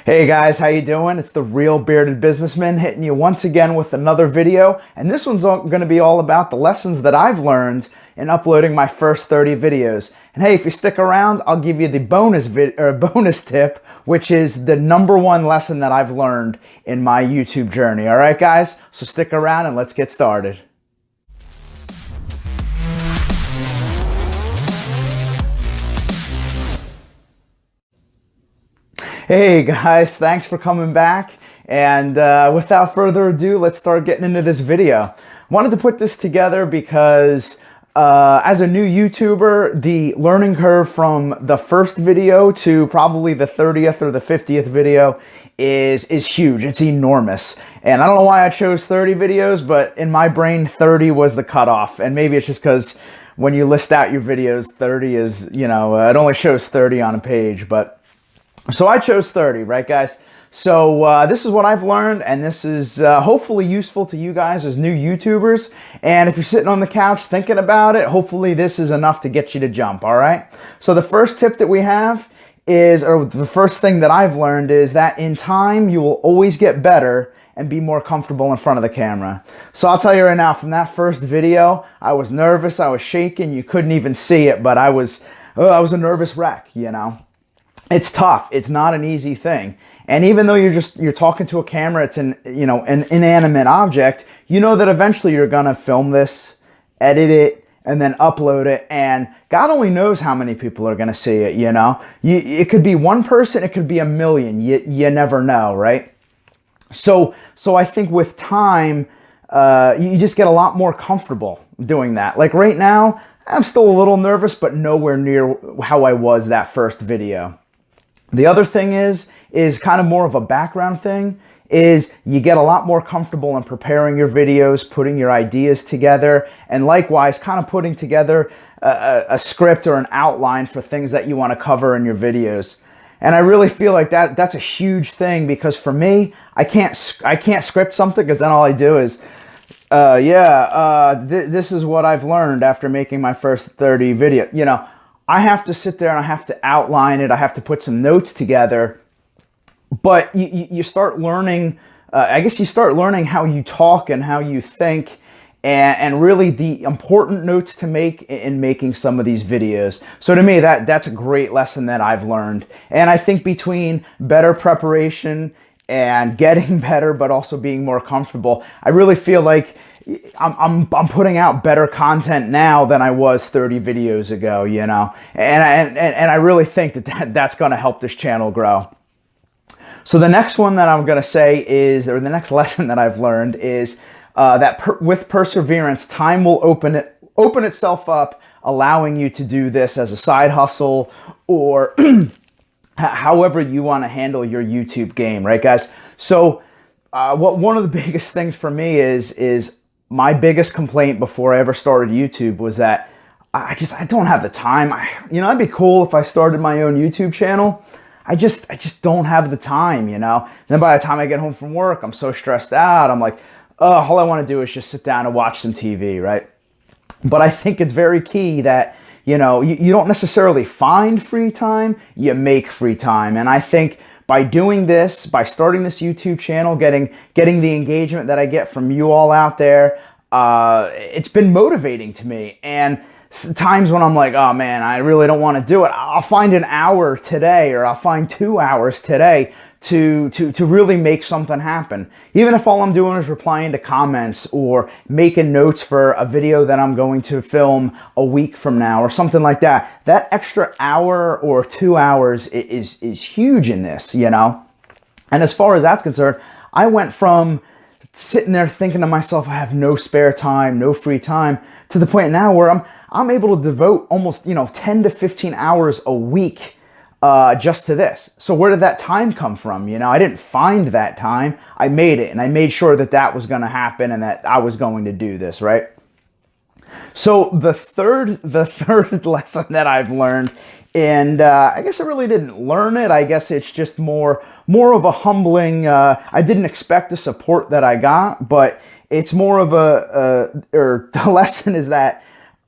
Hey guys, how you doing? It's the Real Bearded Businessman hitting you once again with another video, and this one's going to be all about the lessons that I've learned in uploading my first 30 videos. And hey, if you stick around, I'll give you the bonus tip, which is the #1 lesson that I've learned in my YouTube journey. All right, guys? So stick around and let's get started. Hey guys, thanks for coming back. And without further ado, let's start getting into this video. Wanted to put this together because as a new YouTuber, the learning curve from the first video to probably the 30th or the 50th video is huge. It's enormous. And I don't know why I chose 30 videos, but in my brain, 30 was the cutoff. And maybe it's just because when you list out your videos, 30 is, it only shows 30 on a page, but so I chose 30, right guys? So this is what I've learned, and this is hopefully useful to you guys as new YouTubers. And if you're sitting on the couch thinking about it, hopefully this is enough to get you to jump, all right? So the first tip that we have is, or the first thing that I've learned is that in time, you will always get better and be more comfortable in front of the camera. So I'll tell you right now, from that first video, I was nervous, I was shaking, you couldn't even see it, but I was a nervous wreck, It's tough. It's not an easy thing. And even though you're talking to a camera, it's an inanimate object, you know that eventually you're going to film this, edit it, and then upload it. And God only knows how many people are going to see it, It could be one person, it could be a million. You never know, right? So I think with time, you just get a lot more comfortable doing that. Like right now, I'm still a little nervous, but nowhere near how I was that first video. The other thing is kind of more of a background thing, is you get a lot more comfortable in preparing your videos, putting your ideas together, and likewise kind of putting together a script or an outline for things that you want to cover in your videos. And I really feel like that's a huge thing, because for me, I can't script something, because then all I do is, this is what I've learned after making my first 30 videos. I have to sit there and I have to outline it. I have to put some notes together. But you start learning, you start learning how you talk and how you think, and really the important notes to make in making some of these videos. So to me, that's a great lesson that I've learned. And I think between better preparation and getting better, but also being more comfortable, I really feel like I'm putting out better content now than I was 30 videos ago, and I really think that's going to help this channel grow. So the next one that I'm going to say is, or the next lesson that I've learned is that with perseverance, time will open itself up, allowing you to do this as a side hustle, or however you want to handle your YouTube game, right guys? So one of the biggest things for me is my biggest complaint before I ever started YouTube was that I don't have the time. It'd be cool if I started my own YouTube channel. I just don't have the time, Then by the time I get home from work, I'm so stressed out. I'm like, all I want to do is just sit down and watch some TV, right? But I think it's very key that, you don't necessarily find free time, you make free time. And I think by doing this, by starting this YouTube channel, getting the engagement that I get from you all out there, it's been motivating to me. And times when I'm like, oh man, I really don't want to do it, I'll find an hour today, or I'll find 2 hours today to really make something happen. Even if all I'm doing is replying to comments or making notes for a video that I'm going to film a week from now or something like that, that extra hour or 2 hours is huge in this, And as far as that's concerned, I went from sitting there thinking to myself, I have no spare time, no free time, to the point now where I'm able to devote almost 10 to 15 hours a week just to this. So where did that time come from? I didn't find that time. I made it, and I made sure that was going to happen and that I was going to do this, right? So the third lesson that I've learned, and I guess I really didn't learn it. I guess it's just more of a humbling. I didn't expect the support that I got, but it's more of the lesson is that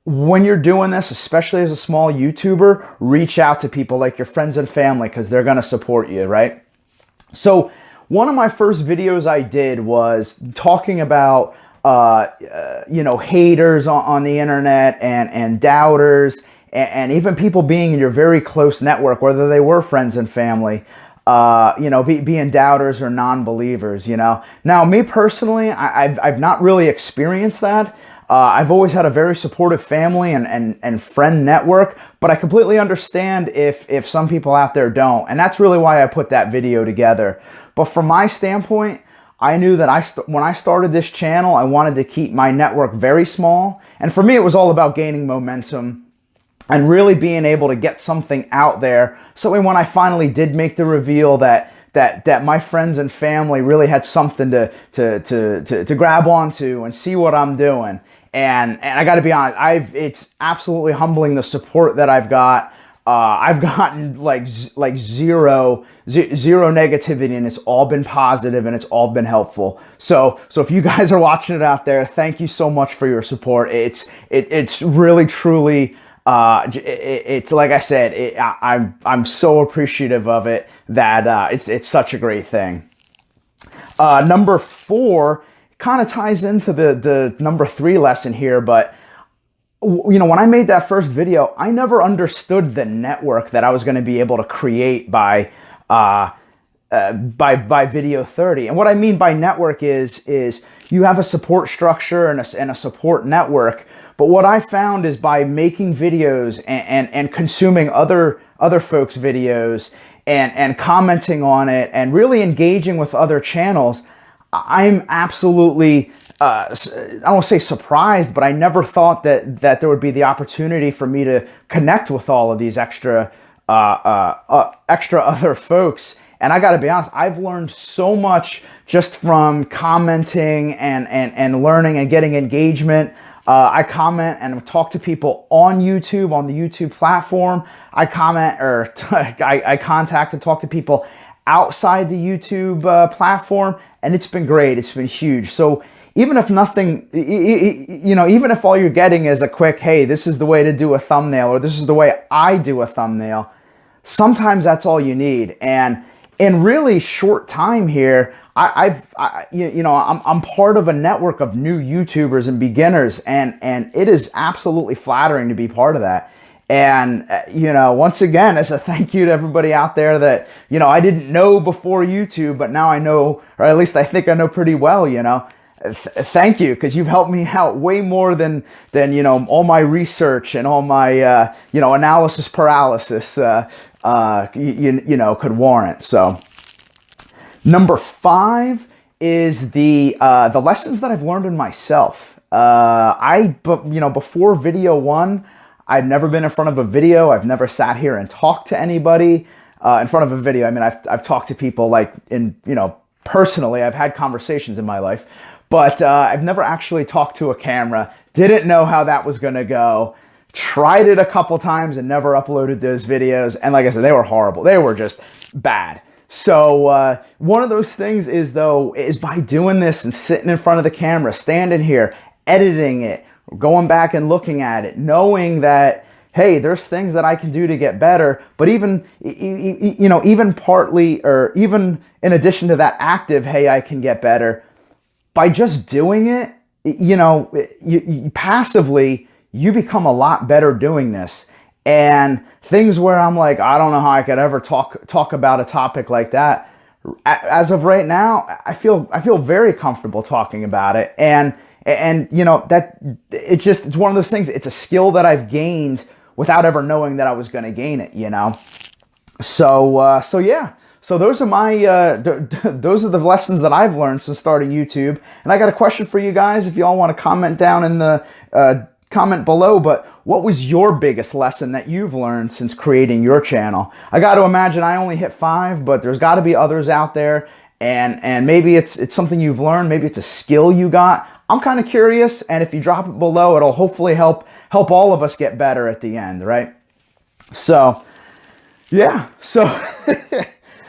when you're doing this, especially as a small YouTuber, reach out to people like your friends and family, because they're going to support you, right? So one of my first videos I did was talking about haters on the internet and doubters and even people being in your very close network, whether they were friends and family, being doubters or non-believers. Now me personally, I've not really experienced that. I've always had a very supportive family and friend network, but I completely understand if some people out there don't. And that's really why I put that video together. But from my standpoint, I knew that when I started this channel, I wanted to keep my network very small. And for me, it was all about gaining momentum and really being able to get something out there. So when I finally did make the reveal that my friends and family really had something to grab onto and see what I'm doing. And I got to be honest, it's absolutely humbling the support that I've got. I've gotten like zero negativity, and it's all been positive and it's all been helpful. So if you guys are watching it out there, thank you so much for your support. It's really truly. It's like I said, I'm so appreciative of it that it's such a great thing. Number 4 kind of ties into the number 3 lesson here, but when I made that first video, I never understood the network that I was going to be able to create by video 30. And what I mean by network is you have a support structure and a support network. But what I found is by making videos and consuming other folks' videos and commenting on it and really engaging with other channels, I'm absolutely I don't want to say surprised, but I never thought that there would be the opportunity for me to connect with all of these extra other folks. And I got to be honest, I've learned so much just from commenting and learning and getting engagement. I comment and talk to people on YouTube, on the YouTube platform. I comment or I contact and talk to people outside the YouTube platform, and it's been great. It's been huge. So even if nothing, even if all you're getting is a quick, hey, this is the way to do a thumbnail, or this is the way I do a thumbnail, sometimes that's all you need. And in really short time here, I'm part of a network of new YouTubers and beginners, and it is absolutely flattering to be part of that. And, once again, as a thank you to everybody out there that, I didn't know before YouTube, but now I know, or at least I think I know pretty well, thank you, because you've helped me out way more than all my research and all my, analysis paralysis, could warrant. So number 5 is the lessons that I've learned in myself. Before video 1, I've never been in front of a video. I've never sat here and talked to anybody in front of a video. I mean, I've talked to people personally. I've had conversations in my life, but I've never actually talked to a camera. Didn't know how that was going to go. Tried it a couple times and never uploaded those videos. And like I said, they were horrible. They were just bad. So one of those things is by doing this and sitting in front of the camera, standing here, editing it, going back and looking at it, knowing that, hey, there's things that I can do to get better. But even partly, or even in addition to that active, hey, I can get better, by just doing it, you passively, you become a lot better doing this. And things where I'm like, I don't know how I could ever talk about a topic like that. As of right now, I feel very comfortable talking about it. And that it's one of those things. It's a skill that I've gained without ever knowing that I was going to gain it. So yeah. So those are those are the lessons that I've learned since starting YouTube. And I got a question for you guys. If you all want to comment down in the comment below, but what was your biggest lesson that you've learned since creating your channel? I got to imagine I only hit 5, but there's got to be others out there. And maybe it's something you've learned. Maybe it's a skill you got. I'm kind of curious, and if you drop it below, it'll hopefully help all of us get better at the end, right? So, yeah.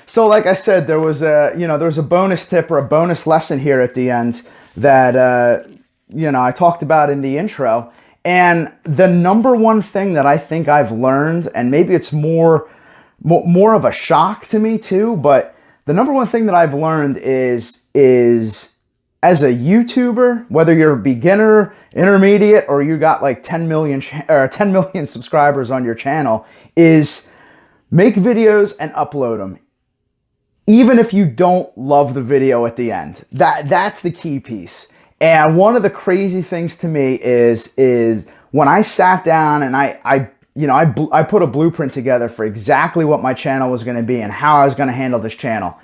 So like I said, there was a bonus tip or a bonus lesson here at the end that I talked about in the intro. And the number one thing that I think I've learned, and maybe it's more of a shock to me too, but the number one thing that I've learned is as a YouTuber, whether you're a beginner, intermediate, or you got like 10 million or 10 million subscribers on your channel, is make videos and upload them. Even if you don't love the video at the end. That's the key piece. And one of the crazy things to me is when I sat down and I put a blueprint together for exactly what my channel was going to be and how I was going to handle this channel.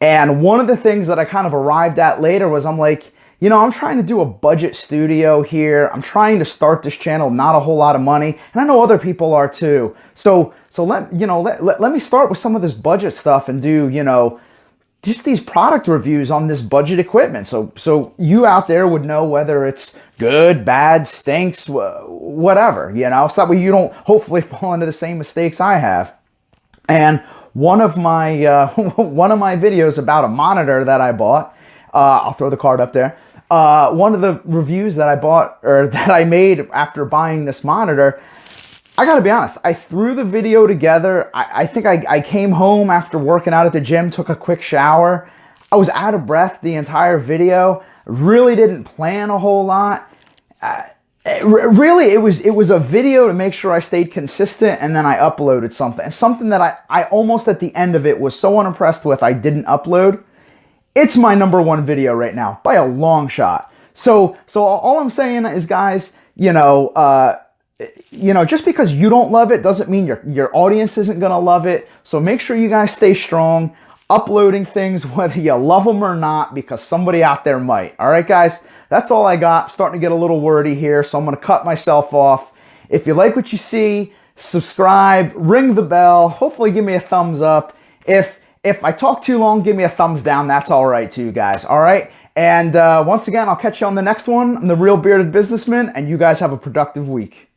And one of the things that I kind of arrived at later was I'm like, I'm trying to do a budget studio here. I'm trying to start this channel, not a whole lot of money. And I know other people are too. So let me start with some of this budget stuff and do, just these product reviews on this budget equipment. So you out there would know whether it's good, bad, stinks, whatever, so that way you don't hopefully fall into the same mistakes I have. And one of my videos about a monitor that I bought, I'll throw the card up there. One of the reviews that I bought or that I made after buying this monitor, I gotta be honest, I threw the video together. I think I came home after working out at the gym, took a quick shower. I was out of breath the entire video, really didn't plan a whole lot. Really, it was a video to make sure I stayed consistent, and then I uploaded something that I almost at the end of it was so unimpressed with I didn't upload. It's my #1 video right now by a long shot. So all I'm saying is, guys, just because you don't love it doesn't mean your audience isn't gonna love it. So make sure you guys stay strong, uploading things whether you love them or not, because somebody out there might. All right, guys, that's all I got. I'm starting to get a little wordy here, so I'm gonna cut myself off. If you like what you see, subscribe, ring the bell, hopefully give me a thumbs up. If I talk too long, give me a thumbs down. That's all right too, guys. All right? And once again, I'll catch you on the next one. I'm the Real Bearded Businessman, and you guys have a productive week.